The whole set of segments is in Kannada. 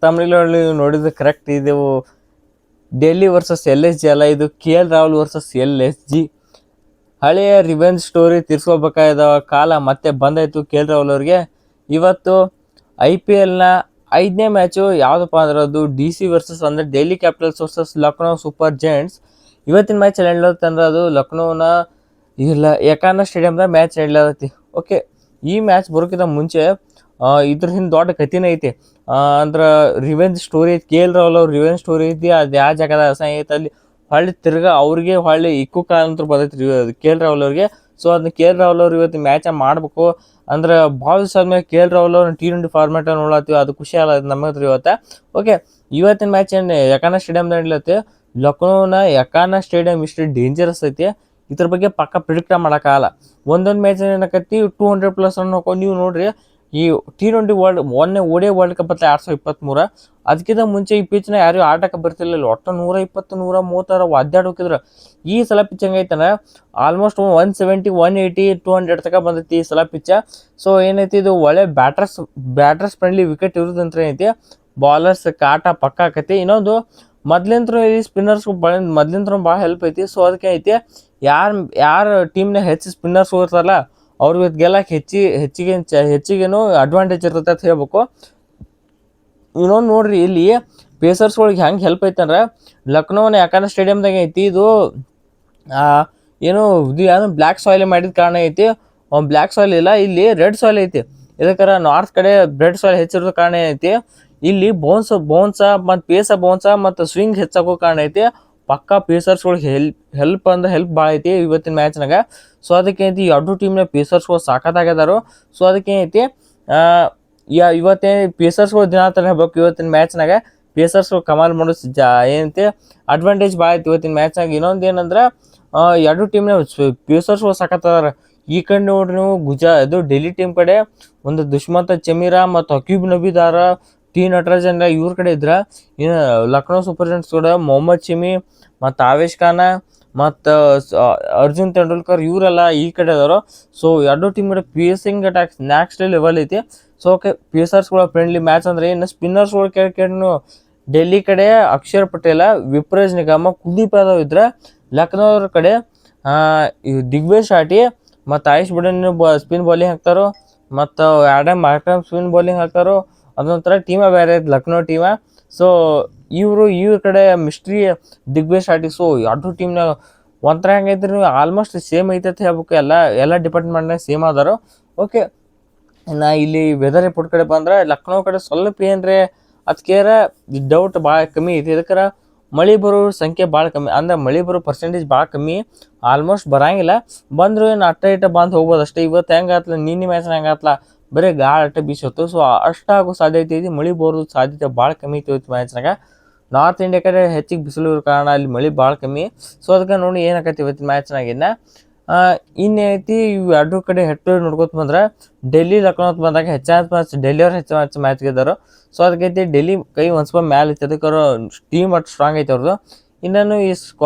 ತಮಿಳಲ್ಲಿ ನೋಡಿದ್ರೆ ಕರೆಕ್ಟ್ ಇದು ಡೆಲ್ಲಿ ವರ್ಸಸ್ LSG ಅಲ್ಲ, ಇದು KL ರಾಹುಲ್ ವರ್ಸಸ್ LSG. ಹಳೆಯ ರಿವೆಂಜ್ ಸ್ಟೋರಿ ತೀರ್ಸ್ಕೋಬೇಕಾದ ಕಾಲ ಮತ್ತೆ ಬಂದಾಯಿತು KL ರಾಹುಲ್ ಅವ್ರಿಗೆ. ಇವತ್ತು IPLನ 5ನೇ ಮ್ಯಾಚು ಯಾವುದಪ್ಪ ಅಂದ್ರೆ ಅದು DC ವರ್ಸಸ್ ಅಂದರೆ Delhi capitals versus Lucknow super Giants. ಇವತ್ತಿನ ಮ್ಯಾಚ್ ನಡೆಯುತ್ತೆ ಅದು ಲಕ್ನೋನ ಇಲ್ಲ ಯಕಾನ ಸ್ಟೇಡಿಯಮ್ದಾಗ ಮ್ಯಾಚ್ ನಡೆಯಲತ್ತೈತಿ. ಓಕೆ, ಈ ಮ್ಯಾಚ್ ಬರೋಕ್ಕಿಂತ ಮುಂಚೆ ಇದ್ರ ಹಿಂದೆ ದೊಡ್ಡ ಕಥೆನೇ ಐತಿ. ಅಂದ್ರೆ ರಿವೆಂಜ್ ಸ್ಟೋರಿ ಐತಿ, KL ರಾಹುಲ್ ಅವ್ರ ರಿವೆಂಜ್ ಸ್ಟೋರಿ ಐತಿ. ಅದು ಯಾವ ಜಾಗದಾಗ ಐತೆ ಅಲ್ಲಿ ಹೊಳ್ಳಿ ತಿರ್ಗಾ ಅವ್ರಿಗೆ ಹೊಳ್ಳಿ ಇಕ್ಕು ಕಾಲ ಅಂತ ಬರ್ತೈತಿ KL ರಾಹುಲ್ ಅವ್ರಿಗೆ. ಸೊ ಅದನ್ನ KL ರಾಹುಲ್ ಅವ್ರು ಇವತ್ತು ಮ್ಯಾಚ್ ಮಾಡಬೇಕು ಅಂದ್ರೆ ಭಾಳ ದಿವಸ ಆದ್ಮೇಲೆ KL ರಾಹುಲ್ ಅವ್ರ T20 ಫಾರ್ಮ್ಯಾಟ್ ನೋಡತ್ತೀವಿ, ಅದು ಖುಷಿ ಅಲ್ಲ ನಮ್ಮ ಹತ್ರ ಇವತ್ತು. ಓಕೆ, ಇವತ್ತಿನ ಮ್ಯಾಚ್ ಏನು ಯಕಾನ ಸ್ಟೇಡಿಯಮ್ದಾಗ ನಡೀಲತ್ತೆ. ಲಕ್ನೋನ ಯಕಾನ ಸ್ಟೇಡಿಯಂ ಇಷ್ಟು ಡೇಂಜರಸ್ ಐತಿ, ಇದ್ರ ಬಗ್ಗೆ ಪಕ್ಕ ಪ್ರಿಡಿಕ್ಟ್ ಮಾಡೋಕ್ಕಾಗಲ್ಲ. ಒಂದೊಂದು ಮ್ಯಾಚ್ ಏನಕತ್ತಿ 200+ ರನ್ ಹಾಕೊಂಡು ನೀವು ನೋಡ್ರಿ. ಈ T20 ODI ವರ್ಲ್ಡ್ ಕಪ್ ಅಂತ 2023, ಅದಕ್ಕಿಂತ ಮುಂಚೆ ಈ ಪಿಚ್ನ ಯಾರು ಆಟಕ್ಕೆ ಬರ್ತಿರ್ಲಿಲ್ಲ. ಒಟ್ಟು 120 130 ಒದ್ದಾಡಿ ಹೋಗಿದ್ರು. ಈ ಸಲ ಪಿಚ್ ಹೆಂಗೈತಂದ್ರೆ ಆಲ್ಮೋಸ್ಟ್ 170 180 200 ತನಕ ಬಂದೈತಿ ಈ ಸಲ ಪಿಚ್ಚ. ಸೊ ಏನೈತಿ, ಇದು ಒಳ್ಳೆ ಬ್ಯಾಟರ್ಸ್ ಫ್ರೆಂಡ್ಲಿ ವಿಕೆಟ್ ಇರೋದಂತ್ರ ಏನೈತಿ, ಬಾಲರ್ಸ್ ಕಾಟ ಪಕ್ಕ ಆಕೈತಿ. ಇನ್ನೊಂದು ಮೊದ್ಲಿಂತ್ರ ಈ ಸ್ಪಿನ್ನರ್ಸ್ ಮೊದ್ಲಿಂತ್ರ ಭಾಳ ಹೆಲ್ಪ್ ಐತಿ. ಸೊ ಅದಕ್ಕೆ ಐತಿ ಯಾರು ಟೀಮ್ನ ಹೆಚ್ಚು ಸ್ಪಿನ್ನರ್ಸ್ ಹೋಗ್ತಾರಲ್ಲ ಅವ್ರಿಗೆ ಗೆಲ್ಲಕ್ಕೆ ಹೆಚ್ಚಿಗೇನು ಅಡ್ವಾಂಟೇಜ್ ಇರ್ತೈತೆ ಅಂತ ಹೇಳ್ಬೇಕು. ಇನ್ನೊಂದು ನೋಡ್ರಿ, ಇಲ್ಲಿ ಪೇಸರ್ಸ್ಗಳಿಗೆ ಹೆಂಗೆ ಹೆಲ್ಪ್ ಐತಂದ್ರೆ ಲಕ್ನೋನ ಯಾಕಂದ್ರೆ ಸ್ಟೇಡಿಯಮ್ದಾಗ ಐತಿ ಇದು ಇದು ಯಾವುದು ಬ್ಲ್ಯಾಕ್ ಸಾಯಿಲ್ ಮಾಡಿದ ಕಾರಣ ಐತಿ. ಬ್ಲ್ಯಾಕ್ ಸಾಯಿಲ್ ಇಲ್ಲ, ಇಲ್ಲಿ ರೆಡ್ ಸಾಯಿಲ್ ಐತಿ. ಇದಕ್ಕಾರ ನಾರ್ತ್ ಕಡೆ ರೆಡ್ ಸಾಯಿಲ್ ಹೆಚ್ಚಿರೋ ಕಾರಣ ಐತಿ. ಇಲ್ಲಿ ಬೌನ್ಸ ಮತ್ತು ಬೌನ್ಸ ಮತ್ತು ಸ್ವಿಂಗ್ ಹೆಚ್ಚಾಗೋ ಕಾರಣ ಐತಿ. ಪಕ್ಕಾ ಪೇಸರ್ಸ್ಗಳಿಗೆ ಹೆಲ್ಪ್ ಭಾಳ ಐತಿ ಇವತ್ತಿನ ಮ್ಯಾಚ್ನಾಗ. ಸೊ ಅದಕ್ಕೆ ಐತಿ ಎರಡು ಟೀಮ್ನ ಪೇಸರ್ಸ್ಗಳು ಸಾಕತ್ತಾಗಿದಾರು. ಸೊ ಅದಕ್ಕೆ ಐತಿ ಇವತ್ತೇ ಪೇಸರ್ಸ್ಗಳು ದಿನ ಅಂತ ಹೇಳ್ಬೇಕು. ಇವತ್ತಿನ ಮ್ಯಾಚ್ನಾಗ ಪೇಸರ್ಸ್ಗಳು ಕಮಾಲ್ ಮಾಡೋ ಏನೈತಿ ಅಡ್ವಾಂಟೇಜ್ ಭಾಳ ಐತಿ ಇವತ್ತಿನ ಮ್ಯಾಚ್ನಾಗ. ಇನ್ನೊಂದು ಏನಂದ್ರೆ ಎರಡು ಟೀಮ್ನ ಪೇಸರ್ಸ್ಗಳು ಸಾಕತ್ತದಾರ. ಈ ಕಡೆ ನೋಡ್ರಿ ನೀವು ಇದು ಡೆಲ್ಲಿ ಟೀಮ್ ಕಡೆ ಒಂದು ದುಷ್ಮಂತ ಚಮೀರಾ ಮತ್ತು ಅಕ್ಯೂಬ್ ನಬೀದಾರ, T ನಟರಾಜನ್ ಇವ್ರ ಕಡೆ ಇದ್ರ. ಇನ್ನು ಲಕ್ನೋ ಸೂಪರ್ ಜೈಂಟ್ಸ್ ಕಡೆ ಮೊಹಮ್ಮದ್ ಶಮಿ ಮತ್ತು ಆವೇಶ್ ಖಾನ ಮತ್ತು ಅರ್ಜುನ್ ತೆಂಡೂಲ್ಕರ್ ಇವರೆಲ್ಲ ಈ ಕಡೆ ಅದಾರು. ಸೊ ಎರಡು ಟೀಮ್ ಕಡೆ ಪೇಸಿಂಗ್ ಅಟ್ಯಾಕ್ಸ್ ನೆಕ್ಸ್ಟ್ ಲೆವೆಲ್ ಐತಿ. ಸೊ ಓಕೆ, ಪೇಸರ್ಸ್ಗಳ ಫ್ರೆಂಡ್ಲಿ ಮ್ಯಾಚ್ ಅಂದ್ರೆ ಇನ್ನು ಸ್ಪಿನ್ನರ್ಸ್ಗಳು ಕೇಳಿ ಡೆಲ್ಲಿ ಕಡೆ ಅಕ್ಷರ್ ಪಟೇಲ, ವಿಪ್ರಜ್ ನಿಗಮ, ಕುಲ್ದೀಪ್ ಯಾದವ್ ಇದ್ರೆ, ಲಕ್ನೋ ಅವ್ರ ಕಡೆ ದಿಗ್ವೇಶ್ ಶಾಟಿ ಮತ್ತು ಆಯುಷ್ ಬುಡನ್ ಸ್ಪಿನ್ ಬೌಲಿಂಗ್ ಹಾಕ್ತಾರೋ ಮತ್ತು ಆಡಮ್ ಮಾರ್ಕ್ರಮ್ ಸ್ಪಿನ್ ಬೌಲಿಂಗ್ ಹಾಕ್ತಾರೋ. ಅದೊಂಥರ ಟೀಮ ಬೇರೆ ಐತೆ ಲಕ್ನೋ ಟೀಮ. ಸೊ ಇವ್ರ ಕಡೆ ಮಿಸ್ಟ್ರಿ ದಿಗ್ವೇಶ್ ಶಾಟಿ. ಸೊ ಎರಡು ಟೀಮ್ನಾಗ ಒಂಥರ ಹೆಂಗೈತ್ರಿ, ನೀವು ಆಲ್ಮೋಸ್ಟ್ ಸೇಮ್ ಐತೆ ಅಂತ ಹೇಳ್ಬೇಕು. ಎಲ್ಲ ಡಿಪಾರ್ಟ್ಮೆಂಟ್ನಾಗ ಸೇಮ್ ಆದಾರು. ಓಕೆ, ನಾ ಇಲ್ಲಿ ವೆದರ್ ರಿಪೋರ್ಟ್ ಕಡೆ ಬಂದ್ರೆ ಲಕ್ನೋ ಕಡೆ ಸ್ವಲ್ಪ ಏನ್ರೆ ಅದಕ್ಕೇರ ಡೌಟ್ ಭಾಳ ಕಮ್ಮಿ ಐತಿ. ಇದಕ್ಕೆ ಮಳೆ ಬರೋ ಸಂಖ್ಯೆ ಭಾಳ ಕಮ್ಮಿ, ಅಂದ್ರೆ ಮಳೆ ಬರೋ ಪರ್ಸೆಂಟೇಜ್ ಭಾಳ ಕಮ್ಮಿ, ಆಲ್ಮೋಸ್ಟ್ ಬರಂಗಿಲ್ಲ. ಬಂದರೂ ಏನು ಅಟ್ಟ ಬಂದು ಹೋಗ್ಬೋದು ಅಷ್ಟೇ. ಇವತ್ತು ಹೆಂಗೆ ಆತ್ಲ ನಿನ್ನೆ ಮ್ಯಾಚ್ನ ಹೆಂಗೆ ಆತ್ಲ ಬರೀ ಗಾಳಿ ಅಟ್ಟ ಬೀಸತ್ತು. ಸೊ ಅಷ್ಟಾಗೋ ಸಾಧ್ಯತೆ ಐತಿ, ಮಳೆ ಬರೋದು ಸಾಧ್ಯತೆ ಭಾಳ ಕಮ್ಮಿ ಐತಿ ಇವತ್ತು ಮ್ಯಾಚ್ನಾಗ. ನಾರ್ತ್ ಇಂಡಿಯಾ ಕಡೆ ಹೆಚ್ಚಿಗೆ ಬಿಸಿಲು ಇರೋ ಕಾರಣ ಅಲ್ಲಿ ಮಳೆ ಭಾಳ ಕಮ್ಮಿ. ಸೊ ಅದಕ್ಕೆ ನೋಡಿ ಏನಾಕೈತಿ ಇವತ್ತಿನ ಮ್ಯಾಚ್ನಾಗಿನ್ನ ಇನ್ನೈತಿ ಇವು ಎರಡು ಕಡೆ ಹೆಟ್ಟು ನೋಡ್ಕೊತ ಬಂದ್ರೆ ಡೆಲ್ಲಿ ಲಕ್ನೋ ಅಂತ ಬಂದಾಗ ಹೆಚ್ಚಾದ ಮ್ಯಾಚ್ ಡೆಲ್ಲಿಯವ್ರು ಹೆಚ್ಚು ಮ್ಯಾಚ್ ಗೆದ್ದಾರು. ಸೊ ಅದಕ್ಕೈತಿ ಡೆಲ್ಲಿ ಕೈ ಸ್ವಲ್ಪ ಮ್ಯಾಲೆ ಐತಿ, ಅದಕ್ಕೆ ಟೀಮ್ ಅಷ್ಟು ಸ್ಟ್ರಾಂಗ್ ಐತಿ ಅವ್ರದ್ದು. ಇನ್ನೇನು ಈ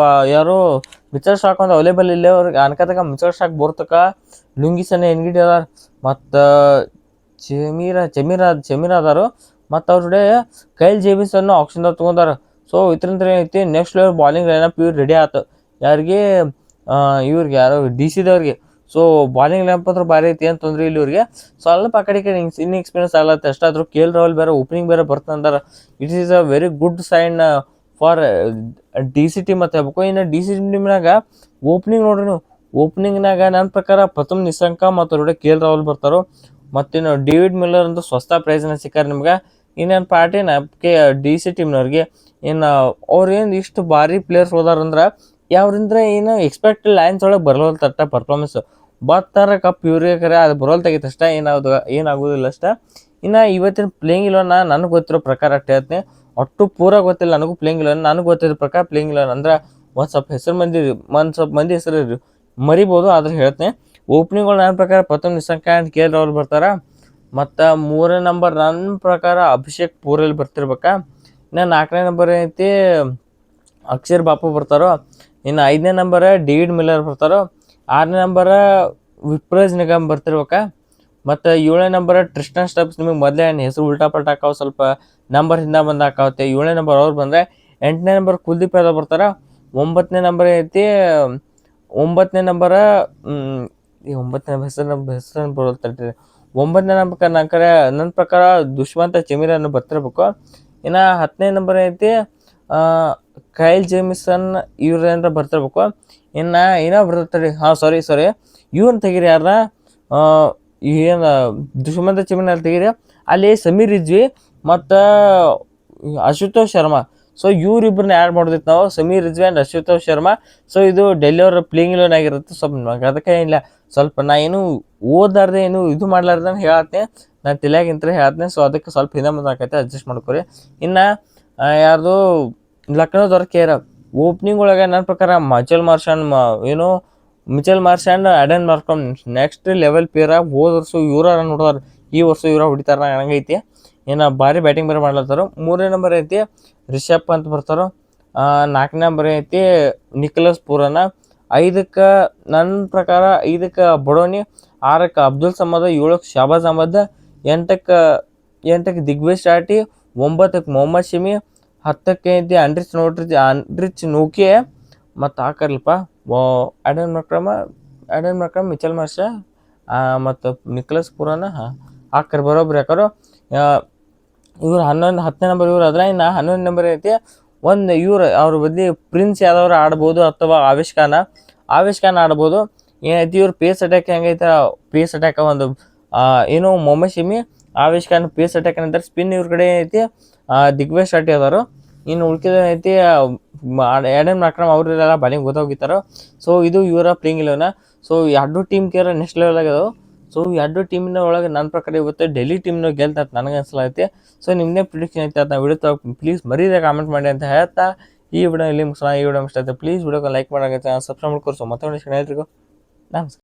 ಯಾರು ಮಿಚಲ್ ಸ್ಟಾಕ್ ಒಂದು ಅವೈಲೇಬಲ್ ಇಲ್ಲೇ ಅವ್ರಿಗೆ ಅನ್ಕತಕ್ಕ ಮಿಚಲ್ ಸ್ಟಾಕ್ ಬರ್ತಕ್ಕ ಲುಂಗಿಸನ ಎನ್ಗಿಡಿ ಅದಾರ ಮತ್ತು ಚಮೀರ ಅದಾರು ಮತ್ತು ಅವ್ರ ಜೊತೆ ಕೈಲ್ ಜೇಮಿಸನ್ನು ಆಪ್ಷನ್ದಾಗ ತೊಗೊಂಡಾರ. ಸೊ ಇದರಿಂದ ಏನೈತಿ ನೆಕ್ಸ್ಟ್ ಲೆವೆಲ್ ಬಾಲಿಂಗ್ ಲೈನಪ್ ಇವ್ರು ರೆಡಿ ಆಯ್ತು. ಯಾರಿಗೆ ಇವ್ರಿಗೆ ಯಾರು DC ದವ್ರಿಗೆ. ಸೊ ಬಾಲಿಂಗ್ ಲೈನಪ್ ಅಂದ್ರೆ ಭಾರಿ ಐತಿ ಅಂತ ತೊಂದ್ರೆ ಇಲ್ಲಿ ಇವ್ರಿಗೆ. ಸ್ವಲ್ಪ ಆ ಕಡೆ ಇನ್ ಎಕ್ಸ್ಪೀರಿಯನ್ಸ್ ಆಗ್ಲತ್ತೆ ಅಷ್ಟಾದ್ರು. KL ರಾಹುಲ್ ಬೇರೆ ಓಪನಿಂಗ್ ಬೇರೆ ಬರ್ತಂದಾರ. It is a very good sign for DC team ಅಂತ ಹೇಳ್ಬೇಕು. ಇನ್ನು DC ಟೀಮ್ನಾಗ ಓಪನಿಂಗ್ ನೋಡ್ರಿ ನೀವು, ಓಪನಿಂಗ್ನಾಗ ನನ್ನ ಪ್ರಕಾರ ಪ್ರಥಮ್ ನಿಶಂಕ ಮತ್ತು ಅವ್ರ KL ರಾಹುಲ್ ಬರ್ತಾರೋ. ಮತ್ತಿನ್ನು ಡೇವಿಡ್ ಮಿಲ್ಲರ್ ಅಂತ ಸ್ವಸ್ಥ ಪ್ರೈಸ್ನ ಸಿಕ್ಕಾರೆ ನಿಮ್ಗೆ. ಇನ್ನೇನು ಪಾರ್ಟಿನ DC ಟೀಮ್ನವ್ರಿಗೆ ಇನ್ನು ಅವ್ರೇನು ಇಷ್ಟು ಭಾರಿ ಪ್ಲೇಯರ್ಸ್ ಹೋದಾರಂದ್ರೆ ಯಾವ್ರಿಂದ ಏನು ಎಕ್ಸ್ಪೆಕ್ಟ್ ಲೈನ್ಸ್ ಒಳಗೆ ಬರಲ್ಲ ತಟ್ಟ ಪರ್ಫಾರ್ಮೆನ್ಸ್ ಬರ್ತಾರ ಕಪ್ ಇವ್ರಿಗೆ ಕರೆ ಅದು ಬರೋಲ್ ತೆಗಿತ ಅಷ್ಟೇ, ಏನಾಗೋದಿಲ್ಲ ಅಷ್ಟೇ. ಇನ್ನು ಇವತ್ತಿನ ಪ್ಲೇಯಿಂಗ್ ಇಲ್ಲ ನನಗೆ ಗೊತ್ತಿರೋ ಪ್ರಕಾರ ಅಷ್ಟೇ ಹೇಳ್ತೀನಿ. ಒಟ್ಟು ಪೂರ ಗೊತ್ತಿಲ್ಲ ನನಗೂ ಪ್ಲೇಯಿಂಗ್ ಇಲ್ಲ. ನನಗೆ ಗೊತ್ತಿರೋ ಪ್ರಕಾರ ಪ್ಲೇಯಿಂಗ್ ಇಲ್ಲ ಅಂದ್ರೆ ಒಂದು ಸ್ವಲ್ಪ ಮಂದಿ ಹೆಸರು ಮರಿಬೋದು, ಆದ್ರೆ ಹೇಳ್ತೀನಿ. ಓಪನಿಂಗ್ಗಳು ನನ್ನ ಪ್ರಕಾರ ಪ್ರಥಮ್ ನಿಶಂಕ ಆ್ಯಂಡ್ KL ರಾಹುಲ್ ಬರ್ತಾರೆ. ಮತ್ತು 3ನೇ ನಂಬರ್ ನನ್ನ ಪ್ರಕಾರ ಅಭಿಷೇಕ್ ಪೂರಲ್ಲಿ ಬರ್ತಿರ್ಬೇಕಾ. ಇನ್ನು 4ನೇ ನಂಬರ್ ಐತಿ ಅಕ್ಷರ್ ಬಾಪು ಬರ್ತಾರೋ. ಇನ್ನು 5ನೇ ನಂಬರ್ ಡೇವಿಡ್ ಮಿಲ್ಲರ್ ಬರ್ತಾರೋ. 6ನೇ ನಂಬರ್ ವಿಪ್ರಜ್ ನಿಗಮ್ ಬರ್ತಿರ್ಬೇಕಾ. ಮತ್ತು 7ನೇ ನಂಬರ್ ಟ್ರಿಸ್ಟನ್ ಸ್ಟಬ್ಸ್. ನಿಮಗೆ ಮೊದಲೇ ಹೆಸರು ಉಲ್ಟಾ ಪಲ್ಟಾ ಹಾಕಾವ, ಸ್ವಲ್ಪ ನಂಬರ್ ಹಿಂದೆ ಬಂದು ಹಾಕಾವತ್ತೆ. 7ನೇ ನಂಬರ್ ಅವ್ರು ಬಂದರೆ 8ನೇ ನಂಬರ್ ಕುಲ್ದೀಪ್ ಯಾದವ್ ಬರ್ತಾರೆ. 9ನೇ ನಂಬರ್ ಐತಿ 9ನೇ ನಂಬರ ಈ 9ನೇ ಹೆಸರು ಬರುತ್ತದೆ. 9ನೇ ನಂಬರ್ ನನ್ನ ಪ್ರಕಾರ ದುಷ್ಮಂತ ಚಮೀರನ್ನು ಬರ್ತಿರ್ಬೇಕು. ಇನ್ನು 10ನೇ ನಂಬರ್ ಐತಿ ಕೈಲ್ ಜೇಮಿಸನ್ ಇವ್ರೇನಾರ ಬರ್ತಿರ್ಬೇಕು. ಇನ್ನು ಏನೋ ಬರ್ತಾರೆ, ಹಾಂ ಸಾರಿ ಇವ್ರನ್ನ ತೆಗೀರಿ, ಯಾರನ್ನ ಏನು ದುಷ್ಮಂತ ಚಮೀರನ್ನ ತೆಗೀರಿ. ಅಲ್ಲಿ ಸಮೀರ್ ರಿಜ್ವಿ ಮತ್ತು ಅಶುತೋಷ್ ಶರ್ಮಾ. ಸೊ ಇವ್ರಿಬ್ರನ್ನ ಆ್ಯಡ್ ಮಾಡೋದಿತ್ತು ನಾವು, ಸಮೀರ್ ರಿಜ್ವಿ ಆ್ಯಂಡ್ ಅಶುತೋಷ್ ಶರ್ಮಾ. ಸೊ ಇದು ಡೆಲ್ಲಿ ಅವ್ರ ಪ್ಲೇಯಿಂಗ್ ಇಲೆವನ್ ಆಗಿರುತ್ತೆ. ಸ್ವಲ್ಪ ಅದಕ್ಕೆ ಇಲ್ಲ, ಸ್ವಲ್ಪ ನಾ ಏನು ಓದಾರ್ದೆ ಏನು ಇದು ಮಾಡ್ಲಾರ್ದೆ ಹೇಳತ್ತೆ, ನಾನು ತಿಳಿಯಾಗಿಂತ ಹೇಳ್ತೀನಿ. ಸೊ ಅದಕ್ಕೆ ಸ್ವಲ್ಪ ಹಿಂದೆ ಮುಂದೆ ಆಕೈತೆ, ಅಡ್ಜಸ್ಟ್ ಮಾಡ್ಕೊರಿ. ಇನ್ನು ಯಾರ್ದು ಲಕ್ನೋದವ್ರ ಕೇರ್ ಓಪನಿಂಗ್ ಒಳಗೆ ನನ್ನ ಪ್ರಕಾರ Mitchell Marsh and Aiden Markram next level player. ಹೋದ ವರ್ಷ ಇವರ ರನ್ ಹೊಡೆದಾರ, ಈ ವರ್ಷ ಇವರ ಹೊಡಿತಾರ ಹಂಗೈತಿ. ಇನ್ನು ಭಾರಿ ಬ್ಯಾಟಿಂಗ್ ಬೇರೆ ಮಾಡ್ಲತ್ತಾರ. 3ನೇ ನಂಬರ್ ಐತಿ ರಿಷಬ್ ಪಂತ್ ಬರ್ತಾರೋ. 4ನೇ ನಂಬರ್ ಐತಿ ನಿಕೋಲಸ್ ಪೂರನ. 5ಕ್ಕೆ ನನ್ನ ಪ್ರಕಾರ 5ಕ್ಕೆ ಬಡೋನಿ. 6ಕ್ಕೆ ಅಬ್ದುಲ್ ಸಮದ್. 7ಕ್ಕೆ ಶಹಬಾಜ್ ಅಹಮದ್. 8ಕ್ಕೆ ದಿಗ್ವಿಜಯ್ ಷಾಟಿ. 9ಕ್ಕೆ ಮೊಹಮ್ಮದ್ ಶಮಿ. 10ಕ್ಕೆ ಐತಿ ಅಂಡ್ರಿಚ್ ನೋಕಿಯೆ. ಮತ್ತು ಹಾಕರ್ಲಪ್ಪ ಅಡೆನ್ ಮಕ್ರಮ್ ಮಿಚೆಲ್ ಮಾರ್ಷ ಮತ್ತು ನಿಕೋಲಸ್ ಪೂರನ ಹಾಕರ್ ಬರೋಬ್ರಿ ಹಾಕರು. ಇವ್ರು 10ನೇ ನಂಬರ್ ಇವ್ರು ಆದ್ರೆ. ಇನ್ನು 11ನೇ ನಂಬರ್ ಐತಿ ಅವ್ರ ಬದಲಿ ಪ್ರಿನ್ಸ್ ಯಾದವ್ ಆಡ್ಬೋದು ಅಥವಾ ಆವೇಶ್ ಖಾನ್ ಆಡ್ಬೋದು. ಏನೈತಿ ಇವ್ರು ಪೇಸ್ ಅಟ್ಯಾಕ್ ಹೆಂಗೈತೆ, ಪೇಸ್ ಅಟ್ಯಾಕ್ ಒಂದು ಮೊಹಮ್ಮದ್ ಶಮಿ, ಆವೇಶ್ ಖಾನ್ ಪೇಸ್ ಅಟ್ಯಾಕ್ ಅಂತಾರೆ. ಸ್ಪಿನ್ ಇವ್ರ ಕಡೆ ಐತಿ ದಿಗ್ವಿಜಯ್ ಷಾಟಿ ಅದಾರು. ಇನ್ನು ಉಳ್ಕಿದ ಐತಿ ಎಡೆನ್ ಮಕ್ರಮ್, ಅವ್ರೆಲ್ಲ ಬಾಲಿಂಗ್ ಗೊತ್ತಾಗಿತ್ತಾರೋ. ಸೊ ಇದು ಇವರ ಪ್ಲೇಯಿಂಗ್ ಇಲೆವನ್. ಸೊ ಎರಡು ಟೀಮ್ ಕೇರ ನೆಕ್ಸ್ಟ್ ಲೆವೆಲ್ ಆಗ್ಯದವು. ಸೊ ಎರಡು ಟೀಮಿನ ಒಳಗೆ ನನ್ನ ಪ್ರಕಾರ ಇವತ್ತು ಡೆಲ್ಲಿ ಟೀಮ್ನ ಗೆಲ್ತಂತ ನನಗೆ ಅನ್ಸಲಾಗೈತಿ. ಸೊ ನಿಮ್ಮದೇ ಪ್ರಿಡಿಕ್ಷನ್ ಐತೆ ಅದನ್ನ ವಿಡಿಯೋ ಪ್ಲೀಸ್ ಮರೀದೆ ಕಾಮೆಂಟ್ ಮಾಡಿ ಅಂತ ಹೇಳ್ತಾ ಈ ವಿಡಿಯೋ ಇಲ್ಲಿ ಮುಗಿಸೋಣ. ಈ ವಿಡಿಯೋ ಇಷ್ಟ ಆಯ್ತು ಪ್ಲೀಸ್ ವಿಡಿಯೋಗೆ ಲೈಕ್ ಮಾಡೋಕೆ, ಸಬ್ಸ್ಕ್ರೈಬ್ ಮಾಡ್ಕೊರಿ. ಸೊ ಮತ್ತೆ ಎಲ್ರಿಗೂ ನಮಸ್ಕಾರ.